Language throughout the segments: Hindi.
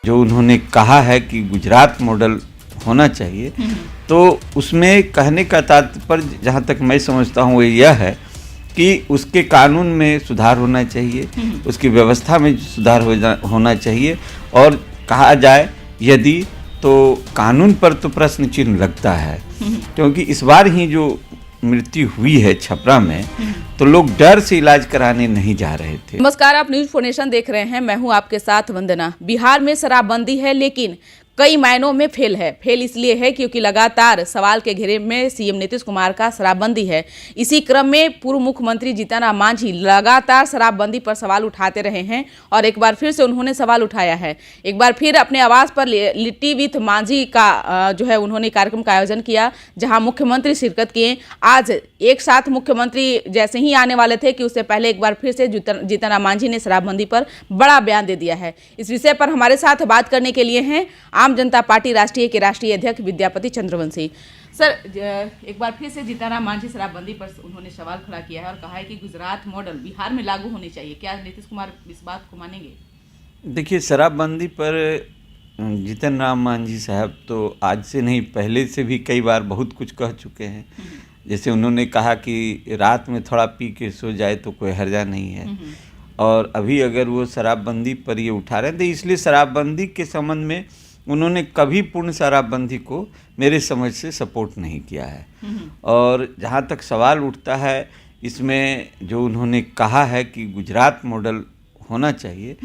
जो उन्होंने कहा है कि गुजरात मॉडल होना चाहिए, तो उसमें कहने का तात्पर्य जहाँ तक मैं समझता हूँ वो यह है कि उसके कानून में सुधार होना चाहिए, उसकी व्यवस्था में सुधार होना चाहिए। और कहा जाए यदि तो कानून पर तो प्रश्न चिन्ह लगता है, क्योंकि इस बार ही जो मृत्यु हुई है छपरा में, तो लोग डर से इलाज कराने नहीं जा रहे थे। नमस्कार, आप न्यूज 4 नेशन देख रहे हैं। मैं हूं आपके साथ वंदना। बिहार में शराबबंदी है, लेकिन कई मायनों में फेल है। फेल इसलिए है क्योंकि लगातार सवाल के घेरे में सीएम नीतीश कुमार का शराबबंदी है। इसी क्रम में पूर्व मुख्यमंत्री जीतन राम मांझी लगातार शराबबंदी पर सवाल उठाते रहे हैं और एक बार फिर से उन्होंने सवाल उठाया है। एक बार फिर अपने आवास पर लिट्टी विथ मांझी का उन्होंने कार्यक्रम का आयोजन किया, जहां मुख्यमंत्री शिरकत किए। आज एक साथ मुख्यमंत्री जैसे ही आने वाले थे कि उससे पहले एक बार फिर से जीतन राम मांझी ने शराबबंदी पर बड़ा बयान दे दिया है। इस विषय पर हमारे साथ बात करने के लिए हैं आम जनता पार्टी राष्ट्रीय के राष्ट्रीय अध्यक्ष विद्यापति चंद्रवंशी। सर, एक बार फिर से जीतन राम मांझी शराबबंदी पर उन्होंने सवाल खड़ा किया है और कहा है कि गुजरात मॉडल बिहार में लागू होनी चाहिए। क्या नीतीश कुमार इस बात को मानेंगे? देखिए, शराबबंदी पर जीतन राम मांझी साहब तो आज से नहीं, पहले से भी कई बार बहुत कुछ कह चुके हैं। जैसे उन्होंने कहा कि रात में थोड़ा पी के सो जाए तो कोई हर्जा नहीं है, और अभी अगर वो शराबबंदी पर ये उठा रहे हैं तो इसलिए शराबबंदी के संबंध में उन्होंने कभी पूर्ण शराबबंदी को मेरे समझ से सपोर्ट नहीं किया है। और जहाँ तक सवाल उठता है इसमें, जो उन्होंने कहा है कि गुजरात मॉडल होना चाहिए,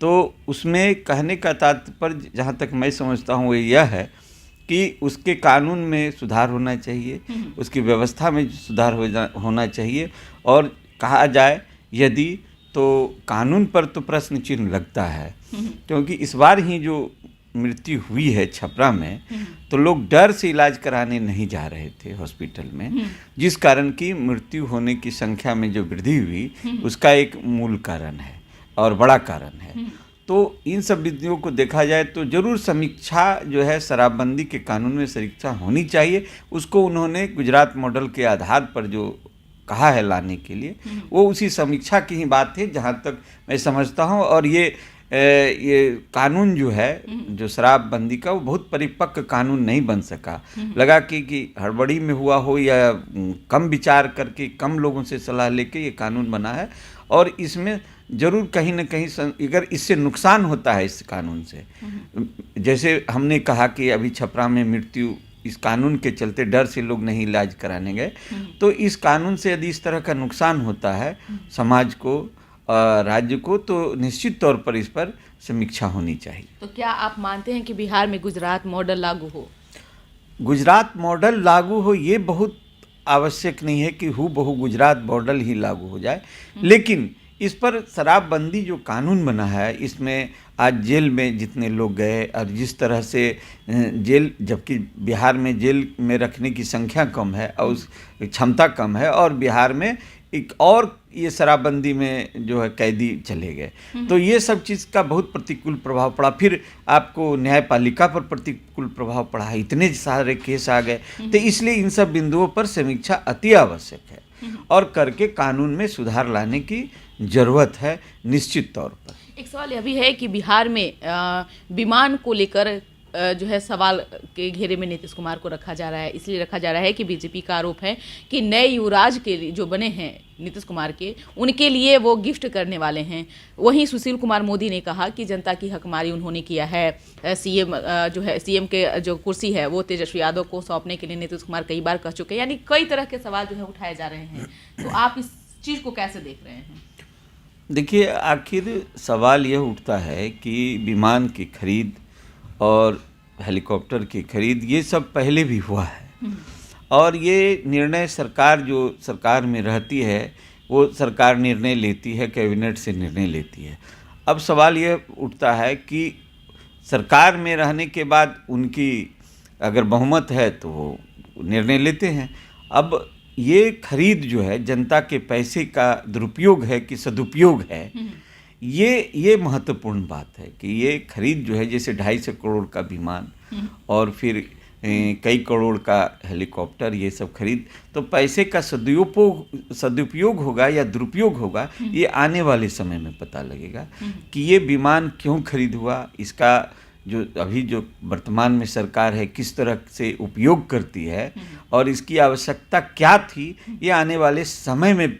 तो उसमें कहने का तात्पर्य जहाँ तक मैं समझता हूँ वो यह है कि उसके कानून में सुधार होना चाहिए, उसकी व्यवस्था में सुधार होना चाहिए। और कहा जाए यदि तो कानून पर तो प्रश्न चिन्ह लगता है, क्योंकि इस बार ही जो मृत्यु हुई है छपरा में, तो लोग डर से इलाज कराने नहीं जा रहे थे हॉस्पिटल में, जिस कारण की मृत्यु होने की संख्या में जो वृद्धि हुई उसका एक मूल कारण है और बड़ा कारण है। तो इन सब विधियों को देखा जाए तो जरूर समीक्षा जो है शराबबंदी के कानून में समीक्षा होनी चाहिए। उसको उन्होंने गुजरात मॉडल के आधार पर जो कहा है लाने के लिए, वो उसी समीक्षा की ही बात है जहाँ तक मैं समझता हूँ। और ये कानून जो है जो शराबबंदी का, वो बहुत परिपक्व कानून नहीं बन सका। लगा कि हड़बड़ी में हुआ हो या कम विचार करके कम लोगों से सलाह लेके ये कानून बना है। और इसमें जरूर कहीं ना कहीं अगर इससे नुकसान होता है इस कानून से, जैसे हमने कहा कि अभी छपरा में मृत्यु इस कानून के चलते डर से लोग नहीं इलाज कराने गए, तो इस कानून से यदि इस तरह का नुकसान होता है समाज को, राज्य को, तो निश्चित तौर पर इस पर समीक्षा होनी चाहिए। तो क्या आप मानते हैं कि बिहार में गुजरात मॉडल लागू हो? गुजरात मॉडल लागू हो ये बहुत आवश्यक नहीं है कि हूबहू गुजरात मॉडल ही लागू हो जाए, लेकिन इस पर शराबबंदी जो कानून बना है, इसमें आज जेल में जितने लोग गए और जिस तरह से जेल, जबकि बिहार में जेल में रखने की संख्या कम है और उस क्षमता कम है, और बिहार में एक और ये शराबबंदी में जो है कैदी चले गए, तो ये सब चीज़ का बहुत प्रतिकूल प्रभाव पड़ा। फिर आपको न्यायपालिका पर प्रतिकूल प्रभाव पड़ा है, इतने सारे केस आ गए। तो इसलिए इन सब बिंदुओं पर समीक्षा अति आवश्यक है और करके कानून में सुधार लाने की ज़रूरत है निश्चित तौर पर। एक सवाल यह भी है कि बिहार में विमान को लेकर सवाल के घेरे में नीतीश कुमार को रखा जा रहा है। इसलिए रखा जा रहा है कि बीजेपी का आरोप है कि नए युवराज के लिए जो बने हैं नीतीश कुमार के, उनके लिए वो गिफ्ट करने वाले हैं। वहीं सुशील कुमार मोदी ने कहा कि जनता की हकमारी उन्होंने किया है। सीएम के जो कुर्सी है वो तेजस्वी यादव को सौंपने के लिए नीतीश कुमार कई बार कह चुके हैं। यानी कई तरह के सवाल उठाए जा रहे हैं। तो आप इस चीज़ को कैसे देख रहे हैं? देखिए, आखिर सवाल यह उठता है कि विमान की खरीद और हेलीकॉप्टर की खरीद ये सब पहले भी हुआ है, और ये निर्णय सरकार में रहती है, वो सरकार निर्णय लेती है, कैबिनेट से निर्णय लेती है। अब सवाल यह उठता है कि सरकार में रहने के बाद उनकी अगर बहुमत है तो वो निर्णय लेते हैं। अब ये खरीद जो है जनता के पैसे का दुरुपयोग है कि सदुपयोग है, ये महत्वपूर्ण बात है कि ये खरीद जो है, जैसे 250 करोड़ का विमान और फिर कई करोड़ का हेलीकॉप्टर, ये सब खरीद, तो पैसे का सदुपयोग होगा या दुरुपयोग होगा, ये आने वाले समय में पता लगेगा कि ये विमान क्यों खरीद हुआ, इसका जो अभी जो वर्तमान में सरकार है किस तरह से उपयोग करती है और इसकी आवश्यकता क्या थी, ये आने वाले समय में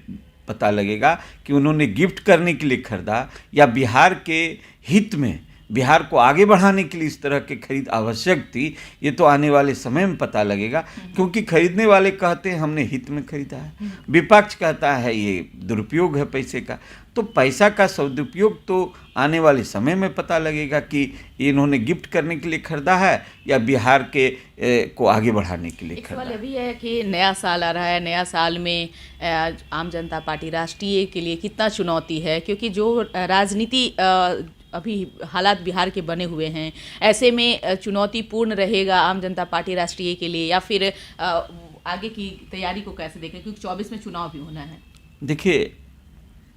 पता लगेगा कि उन्होंने गिफ्ट करने के लिए खरीदा या बिहार के हित में, बिहार को आगे बढ़ाने के लिए इस तरह की खरीद आवश्यक थी। ये तो आने वाले समय में पता लगेगा, क्योंकि खरीदने वाले कहते हैं हमने हित में खरीदा है, विपक्ष कहता है ये दुरुपयोग है पैसे का। तो पैसा का सदुपयोग तो आने वाले समय में पता लगेगा कि इन्होंने गिफ्ट करने के लिए खरीदा है या बिहार के को आगे बढ़ाने के लिए एक खरीदा सवाल है। अभी है कि नया साल आ रहा है, नया साल में आम जनता पार्टी राष्ट्रीय के लिए कितना चुनौती है, क्योंकि जो राजनीति अभी हालात बिहार के बने हुए हैं, ऐसे में चुनौतीपूर्ण रहेगा आम जनता पार्टी राष्ट्रीय के लिए, या फिर आगे की तैयारी को कैसे देखें, क्योंकि 24 में चुनाव भी होना है। देखिए,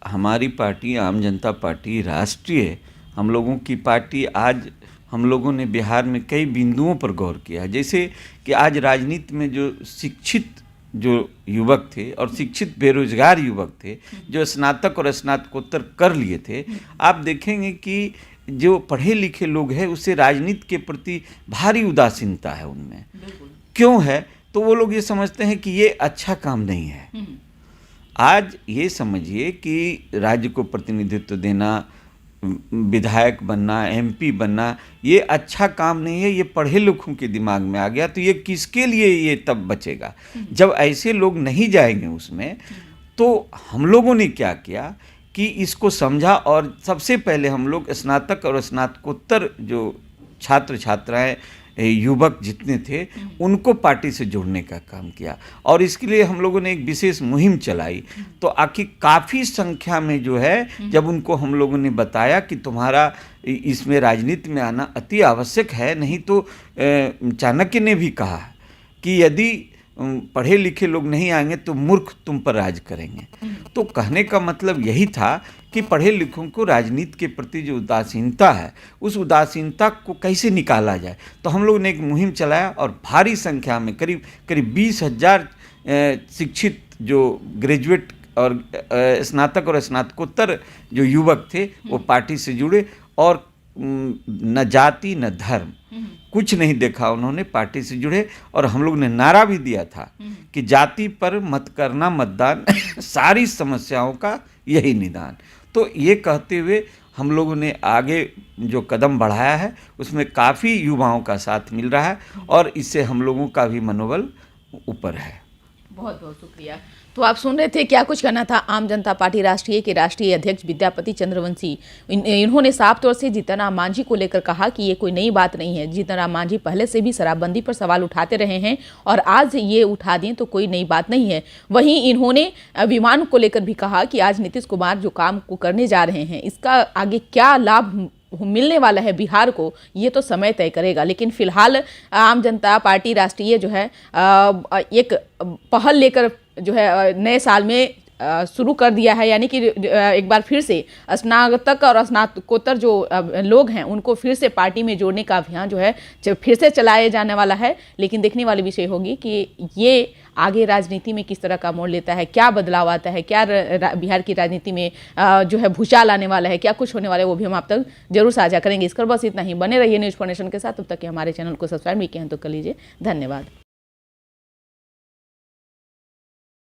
हमारी पार्टी आम जनता पार्टी राष्ट्रीय, हम लोगों की पार्टी, आज हम लोगों ने बिहार में कई बिंदुओं पर गौर किया, जैसे कि आज राजनीति में जो शिक्षित जो युवक थे और शिक्षित बेरोजगार युवक थे, जो स्नातक और स्नातकोत्तर कर लिए थे, आप देखेंगे कि जो पढ़े लिखे लोग हैं उससे राजनीति के प्रति भारी उदासीनता है उनमें। क्यों है? तो वो लोग ये समझते हैं कि ये अच्छा काम नहीं है। आज ये समझिए कि राज्य को प्रतिनिधित्व देना, विधायक बनना, एमपी बनना, ये अच्छा काम नहीं है, ये पढ़े लिखों के दिमाग में आ गया। तो ये किसके लिए ये तब बचेगा जब ऐसे लोग नहीं जाएंगे उसमें। तो हम लोगों ने क्या किया कि इसको समझा, और सबसे पहले हम लोग स्नातक और स्नातकोत्तर जो छात्र छात्राएं, युवक जितने थे, उनको पार्टी से जोड़ने का काम किया, और इसके लिए हम लोगों ने एक विशेष मुहिम चलाई। तो आखिर काफ़ी संख्या में जो है, जब उनको हम लोगों ने बताया कि तुम्हारा इसमें राजनीति में आना अति आवश्यक है, नहीं तो चाणक्य ने भी कहा कि यदि पढ़े लिखे लोग नहीं आएंगे तो मूर्ख तुम पर राज करेंगे। तो कहने का मतलब यही था कि पढ़े लिखों को राजनीति के प्रति जो उदासीनता है, उस उदासीनता को कैसे निकाला जाए। तो हम लोगों ने एक मुहिम चलाया, और भारी संख्या में करीब 20,000 शिक्षित जो ग्रेजुएट और स्नातक और स्नातकोत्तर जो युवक थे वो पार्टी से जुड़े, और न जाति न धर्म कुछ नहीं देखा, उन्होंने पार्टी से जुड़े। और हम लोग ने नारा भी दिया था कि जाति पर मत करना मतदान, सारी समस्याओं का यही निदान। तो ये कहते हुए हम लोगों ने आगे जो कदम बढ़ाया है उसमें काफ़ी युवाओं का साथ मिल रहा है, और इससे हम लोगों का भी मनोबल ऊपर है। बहुत बहुत शुक्रिया। तो आप सुन रहे थे क्या कुछ कहना था आम जनता पार्टी राष्ट्रीय के राष्ट्रीय अध्यक्ष विद्यापति चंद्रवंशी। इन्होंने साफ तौर से जीतन राम मांझी को लेकर कहा कि ये कोई नई बात नहीं है। जीतन राम मांझी पहले से भी शराबबंदी पर सवाल उठाते रहे हैं, और आज ये उठा दें तो कोई नई बात नहीं है। वहीं इन्होंने विमान को लेकर भी कहा कि आज नीतीश कुमार जो काम को करने जा रहे हैं, इसका आगे क्या लाभ मिलने वाला है बिहार को, ये तो समय तय करेगा। लेकिन फिलहाल आम जनता पार्टी राष्ट्रीय जो है एक पहल लेकर जो है नए साल में शुरू कर दिया है, यानी कि एक बार फिर से स्नातक और स्नातकोत्तर जो लोग हैं उनको फिर से पार्टी में जोड़ने का अभियान जो है फिर से चलाया जाने वाला है। लेकिन देखने वाली विषय होगी कि ये आगे राजनीति में किस तरह का मोड़ लेता है, क्या बदलाव आता है, क्या बिहार की राजनीति में जो है भूचाल आने वाला है, क्या कुछ होने वाला है, वो भी हम आप तक जरूर साझा करेंगे। इसकर बस इतना ही। बने रहिए न्यूज़ फॉर नेशन के साथ। तब तक कि हमारे चैनल को सब्सक्राइब नहीं किया हैं तो कर लीजिए। धन्यवाद।